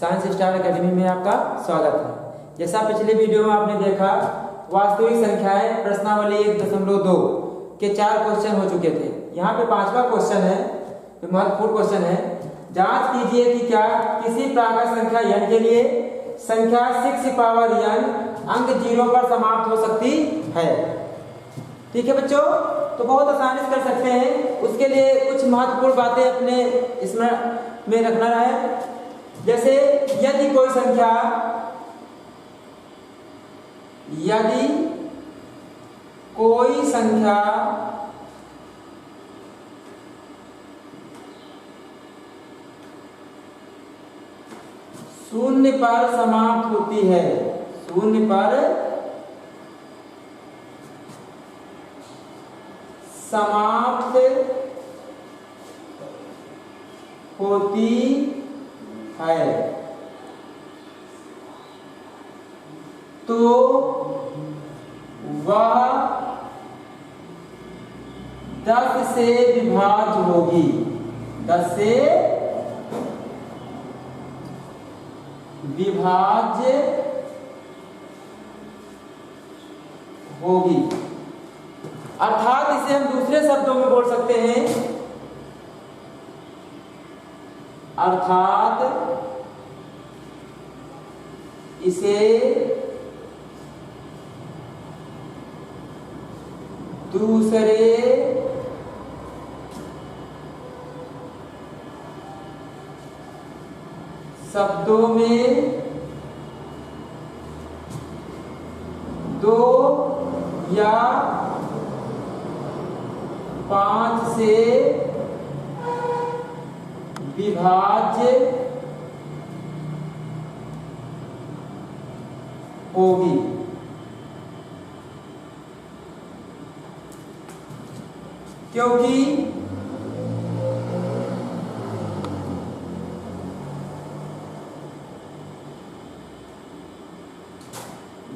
Science star academy में आपका स्वागत है। जैसा पिछले वीडियो में आपने देखा, वास्तविक संख्याएं प्रश्नावली 1.2 के 4 क्वेश्चन हो चुके थे। यहाँ पे 5वां क्वेश्चन है, जो महत्वपूर्ण क्वेश्चन है। जांच कीजिए कि क्या किसी प्राकृत संख्या n के लिए संख्या 6 पावर n अंक 0 पर समाप्त हो सकती है। ठीक है बच्चों, तो बहुत आसानी से कर सकते हैं। उसके लिए कुछ महत्वपूर्ण बातें अपने इसमें में रखना है। जैसे यदि कोई संख्या शून्य पर समाप्त होती है, शून्य पर समाप्त होती है, तो वह 10 से विभाज्य होगी। 10 से विभाज्य होगी। अर्थात इसे हम दूसरे शब्दों में बोल सकते हैं, अर्थात इसे दूसरे शब्दों में 2 या 5 से विभाज्य होगी। क्योंकि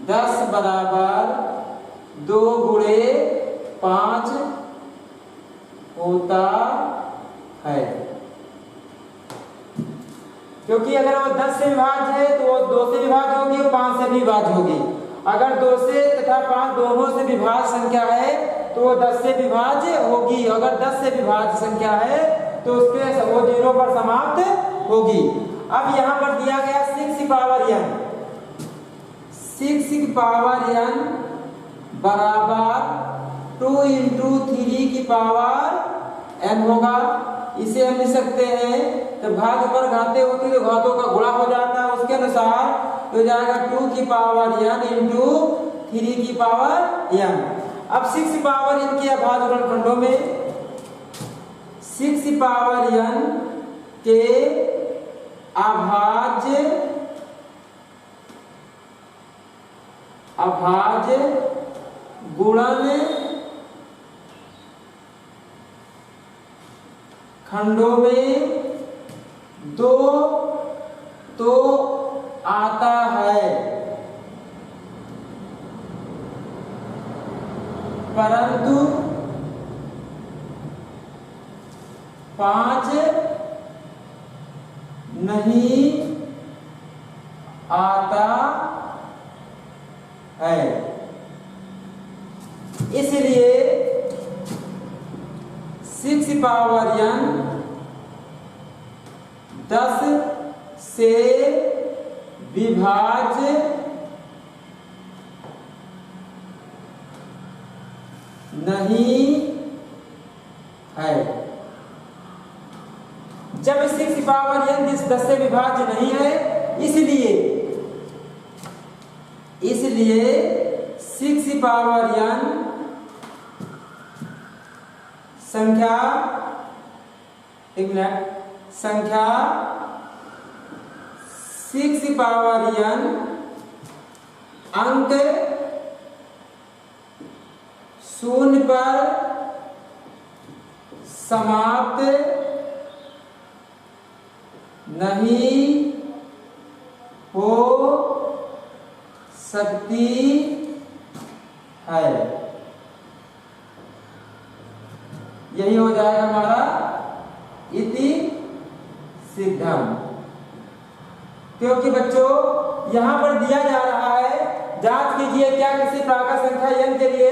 दस बराबर 2 गुणे 5 होता है। क्योंकि अगर वो 10 से विभाज्य है तो वो 2 से विभाज्य होगी और 5 से भी विभाज्य होगी। अगर 2 से तथा 5 दोनों से विभाज्य संख्या है तो वो 10 से विभाज्य होगी। अगर 10 से विभाज्य संख्या है तो उसके वो 0 पर समाप्त होगी। अब यहाँ पर दिया गया 6 पावर n, 6 पावर n बराबर 2 इंटू 3 की पावर n होगा। इसे हम लिख सकते हैं, तो भाग पर घाते होती तो घातों का गुणा हो जाता है। उसके अनुसार हो जाएगा 2 की पावर n इंटू 3 की पावर n। अब 6 पावर n के अभाज्य खंडों में 6 पावर n के अभाज्य गुणन खंडों में 2 तो आता है, परंतु 5 नहीं आता है। इसलिए 6 पावर n 10 से विभाज्य नहीं है। जब 6 पावर n 10 से विभाज्य नहीं है, इसलिए 6 पावर n संख्या, एक मिनट, संख्या 6 पावर n अंक 0 पर समाप्त नहीं हो सकती है। यही हो जाएगा हमारा इति सिद्धम। क्योंकि बच्चों यहाँ पर दिया जा रहा है, जांच कीजिए क्या किसी प्राकृत संख्या n के लिए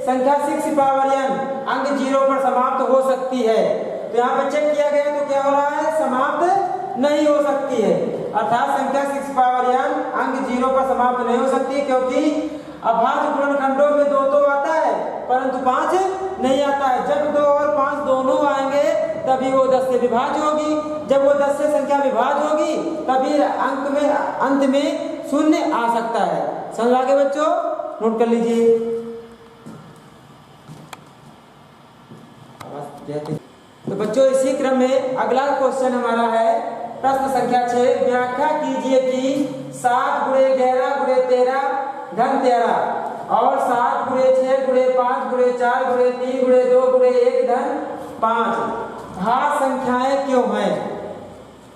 संख्या 6 पावर n अंक 0 पर समाप्त हो सकती है। तो यहाँ पर चेक किया गया तो क्या हो रहा है, समाप्त नहीं हो सकती है, अर्थात संख्या 6 पावर n अंक 0 पर समाप्त नहीं हो सकती, क्योंकि अभाज्य गुणनखंडों में 2 तो आता है परंतु 5 नहीं आता है। जब 2 और 5 दोनों आएंगे तभी वो 10 से विभाज्य होगी, जब वो 10 से संख्या विभाज्य होगी तभी अंक में अंत में शून्य आ सकता है। समझ आ गए बच्चों, नोट कर लीजिए। तो बच्चों इसी क्रम में अगला क्वेश्चन हमारा है प्रश्न संख्या 6, व्याख्या कीजिए कि 7 गुणे 11 गुणे 13 घन 13 और 7 गुणे 6 गुणे 5 गुणे 4 गुणे 3 गुणे 2 गुणे 1 धन 5 भाज्य संख्याएं क्यों हैं।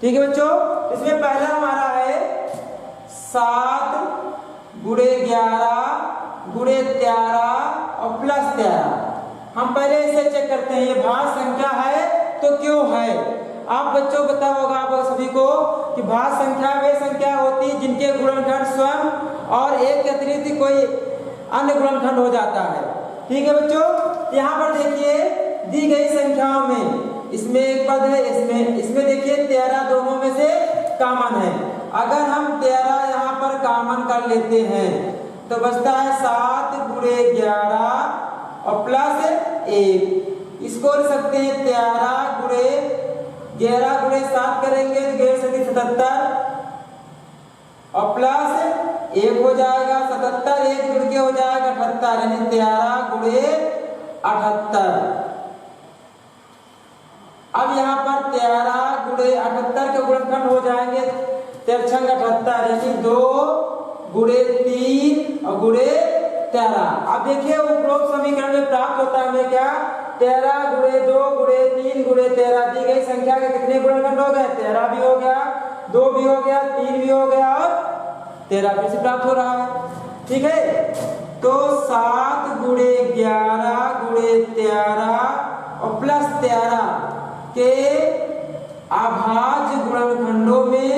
ठीक है बच्चों, इसमें पहला हमारा है 7 गुणे 11 गुणे 13 और प्लस 13। हम पहले इसे चेक करते हैं, ये भाज्य संख्या है तो क्यों है। आप बच्चों पता होगा आप सभी को कि भाज्य संख्या वे संख्या होती है जिनके गुणनखंड स्वयं और एक के अतिरिक्त कोई अन्य गुणनखंड हो जाता है। ठीक है बच्चों, यहाँ पर देखिए दी गई संख्याओं में इसमें एक पद है, इसमें देखिए 13 दोनों में से कॉमन है। अगर हम 13 यहाँ पर कॉमन कर लेते हैं तो बचता है 7 गुणे 11 और प्लस 1। इसको लिख सकते हैं 13 गुणे 11 गुणे 7 करेंगे तो 77 और प्लस 1 हो जाएगा 77, 1 जुड़ के हो जाएगा 78, यानी 13 गुणे 78। अब यहाँ पर 13 गुणे 78 के गुणनखंड हो जाएंगे 13 78, यानी 2 गुणे 3 और गुणे 13। अब देखिए उपरोक्त समीकरण में प्राप्त होता है हमें क्या, 13 गुणे 2 गुणे 3 गुणे 13 दी गई संख्या के कितने गुणनखंड हो गए, 13 भी हो गया, 2 भी हो गया, 3 भी हो गया और 13 फिर से प्राप्त हो रहा है। ठीक है, तो 7 गुणे 11 गुणे 13 और प्लस 13 के अभाज्य गुणनखंडों में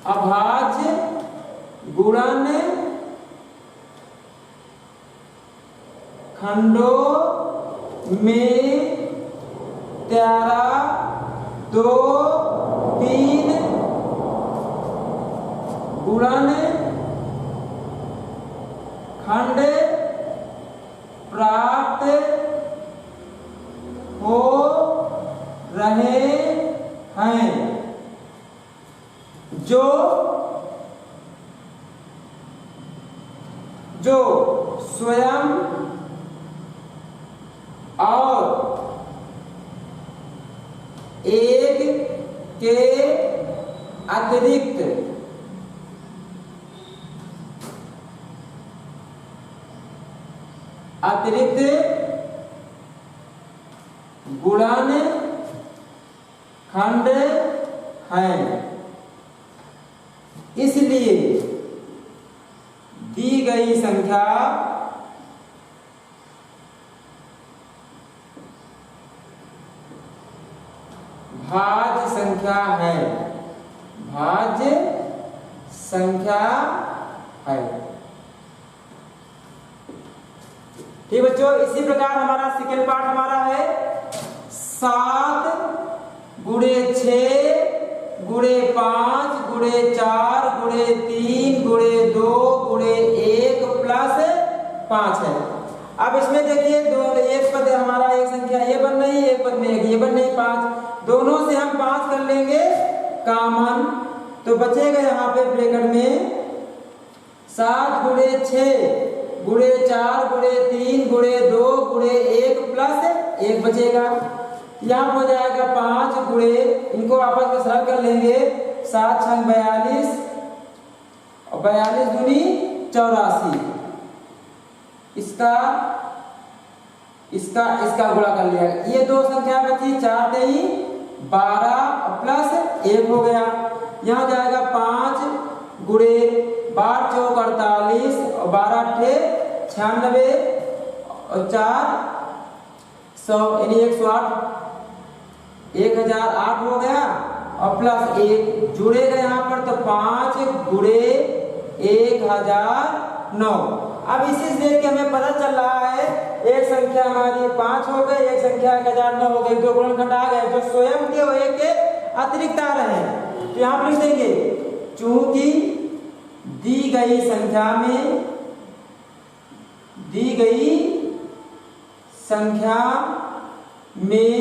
अभाज्य गुणन खंडों में 13 2 3 गुणन खंड प्राप्त हो रहे हैं जो स्वयं और एक के अतिरिक्त गुणन खंड है। इसलिए दी गई संख्या भाज्य संख्या है, भाज्य संख्या है। ठीक बच्चों, इसी प्रकार हमारा सेकेंड पार्ट हमारा है 7 गुणे 6 गुणे 5 गुणे 4 गुणे 3 गुणे 2 गुणे 1 प्लस 5 है। अब इसमें देखिए दो एक पद हमारा एक संख्या ये बन रही है, एक पद में एक ये बन रही 5, दोनों से हम 5 कर लेंगे कॉमन, तो बचेगा यहाँ पे ब्रैकेट में 7 गुणे 6 गुणे 4 गुणे 3 गुणे 2 गुणे 1 प्लस 1 बचेगा। यहाँ हो जाएगा 5 गुणे, इनको आपस में सरल कर लेंगे, 7 छंग 42 और 42 दूनी 84। इसका गुणा कर लिया। ये दो संख्या बची, 4 3 12 प्लस 1 हो गया। यहाँ जाएगा 5 गुणे 12 चौक 48 और 12 अट्ठे 96 और 4 100 यानी 108 1008 हो गया और प्लस 1 जुड़ेगा यहाँ पर, तो 5 गुणे 1009। अब इसी से देख के हमें पता चल रहा है एक संख्या हमारी 5 हो गई, एक संख्या 1009 हो गई, दो गुणनखंड आ गए जो स्वयं के और एक के अतिरिक्त आ रहे हैं। तो यहाँ पर लिख देंगे चूंकि दी गई संख्या में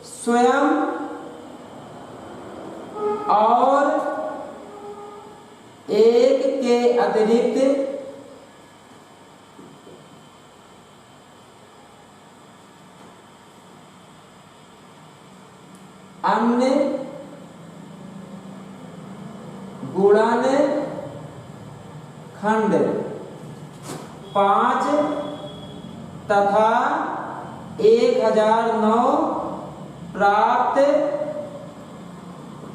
स्वयं और एक के अतिरिक्त अन्य गुणनखंड 5 तथा 1009 प्राप्त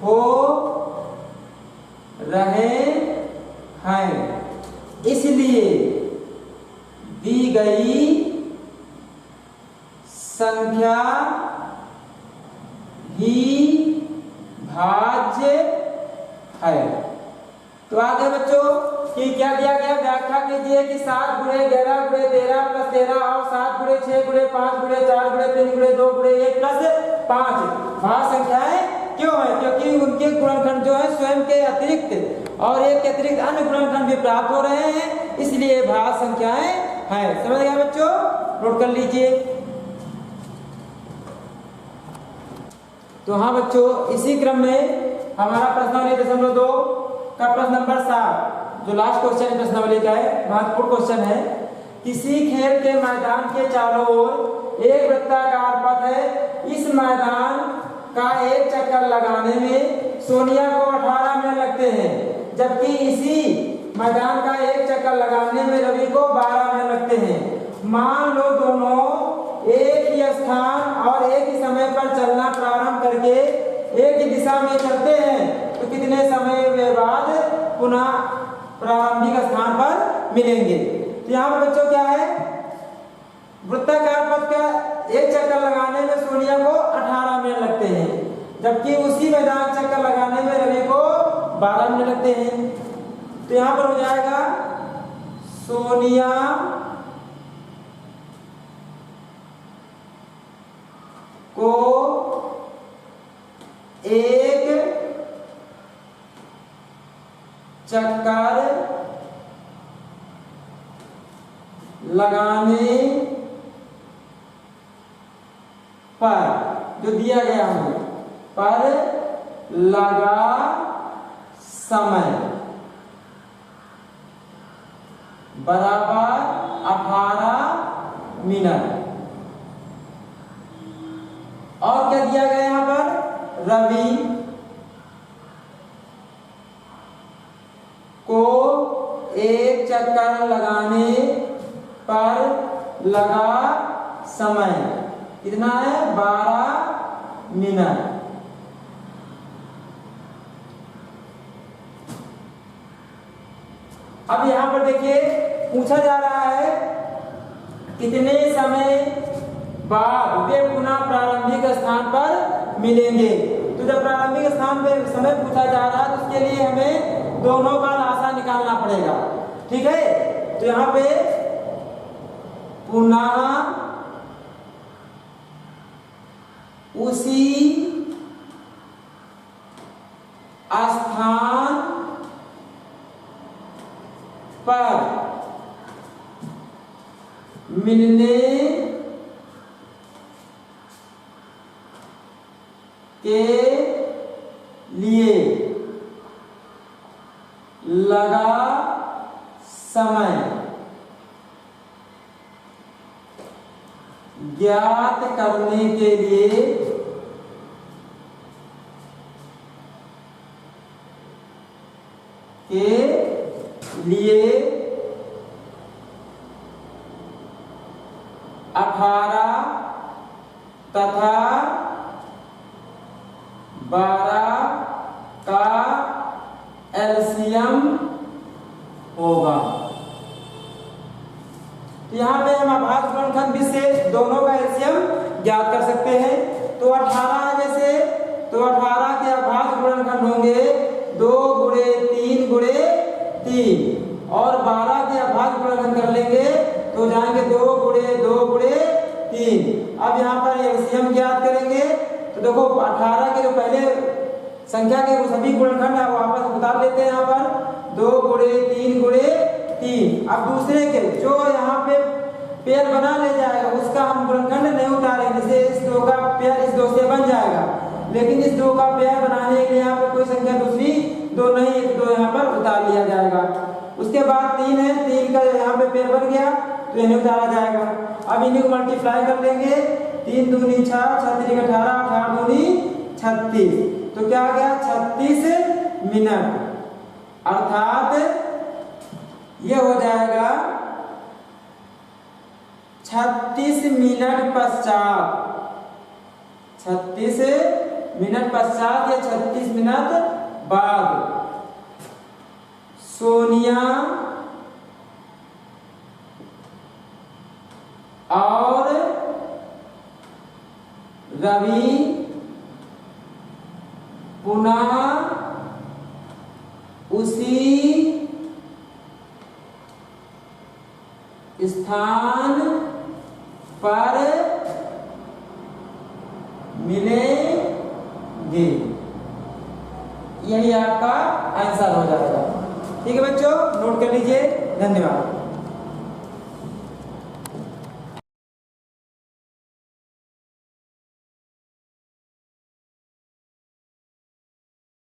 हो रहे हैं। इसलिए दी गई संख्या ही भाज्य है। तो आगे बच्चों कि क्या दिया गया व्याख्या कीजिए कि 7 गुणे 11 गुणे 13 प्लस 13 और 7 गुणे 6 गुणे 5 गुणे 4 गुणे 3 गुणे 2 गुणे 1 प्लस 5 भाज्य संख्याएं क्यों है? क्योंकि उनके गुणनखंड जो है स्वयं के अतिरिक्त और एक के अतिरिक्त अन्य गुणनखंड भी प्राप्त हो रहे हैं, इसलिए भाज्य संख्याएं हैं। समझ गया बच्चों? नोट कर लीजिए। तो हाँ बच्चों, इसी क्रम में हमारा प्रश्नावली 2 का प्रश्न नंबर 7 जो लास्ट क्वेश्चन प्रश्नावली का है, महत्वपूर्ण क्वेश्चन है। किसी खेल के मैदान के चारों ओर एक वृत्ताकार पथ है। इस मैदान का एक चक्कर लगाने में सोनिया को 18 मिनट लगते हैं, जबकि इसी मैदान का एक चक्कर लगाने में रवि को 12 मिनट लगते हैं। मान लो दोनों एक ही स्थान और एक ही समय पर चलना प्रारंभ करके एक ही दिशा में चलते हैं, तो कितने समय के बाद पुनः प्रारंभिक स्थान पर मिलेंगे? तो यहाँ पर बच्चों क्या है, वृत्ताकार पथ का एक चक्कर लगाने में सोनिया को 18 मिनट लगते हैं, जबकि उसी मैदान चक्कर लगाने में रवि को 12 मिनट लगते हैं। तो यहाँ पर हो जाएगा सोनिया को एक चक्कर लगाने पर, जो दिया गया है, पर लगा समय बराबर 18 मिनट। और क्या दिया गया यहाँ पर, रवि को एक चक्कर लगाने पर लगा समय कितना है, 12 मिनट। अब यहां पर देखिए पूछा जा रहा है कितने समय बाद वे पुनः प्रारंभिक स्थान पर मिलेंगे। तो जब प्रारंभिक स्थान पर समय पूछा जा रहा है तो उसके लिए हमें दोनों का रास्ता निकालना पड़ेगा, ठीक है। तो यहाँ पे पुनः उसी स्थान पर मिलने के लिए लगा समय ज्ञात करने के लिए 18 तथा 12 का एलसीएम होगा। यहाँ पे हम आभास गुणनखंड से दोनों का एलसीएम ज्ञात कर सकते हैं। तो 18 जैसे, तो 18 के आभास 3 और 12 के अभाज्य गुणनखंड कर लेंगे तो जाएंगे 2 गुणे 2 गुणे 3। अब यहाँ पर एलसीएम ज्ञात करेंगे तो देखो 18 के जो पहले संख्या के वो सभी गुणनखंड है वो वापस उतार लेते हैं। यहाँ पर 2 गुणे 3 गुणे 3। अब दूसरे के जो यहाँ पे पेयर बना ले जाएगा उसका हम गुणनखंड नहीं उतारेंगे, जैसे इस 2 का पेयर इस 2 से बन जाएगा, लेकिन इस 2 का पेयर बनाने के लिए यहाँ पर कोई संख्या दूसरी 2 नहीं, एक 2 यहाँ पर उतार लिया जाएगा। उसके बाद 3 है, 3 का यहाँ पे पेयर बन गया तो इन्हें उतारा जाएगा। अब इन्हीं को मल्टीप्लाई कर लेंगे, 3 दूनी 6, 6 3 18, 18 दूनी 36, तो क्या आ गया 36 मिनट। अर्थात ये हो जाएगा 36 मिनट पश्चात, 36 मिनट पश्चात या 36 मिनट बाद सोनिया और रवि पुनः उसी स्थान पर मिलेंगे। यही आपका आंसर हो जाएगा। ठीक है बच्चों, नोट कर लीजिए। धन्यवाद।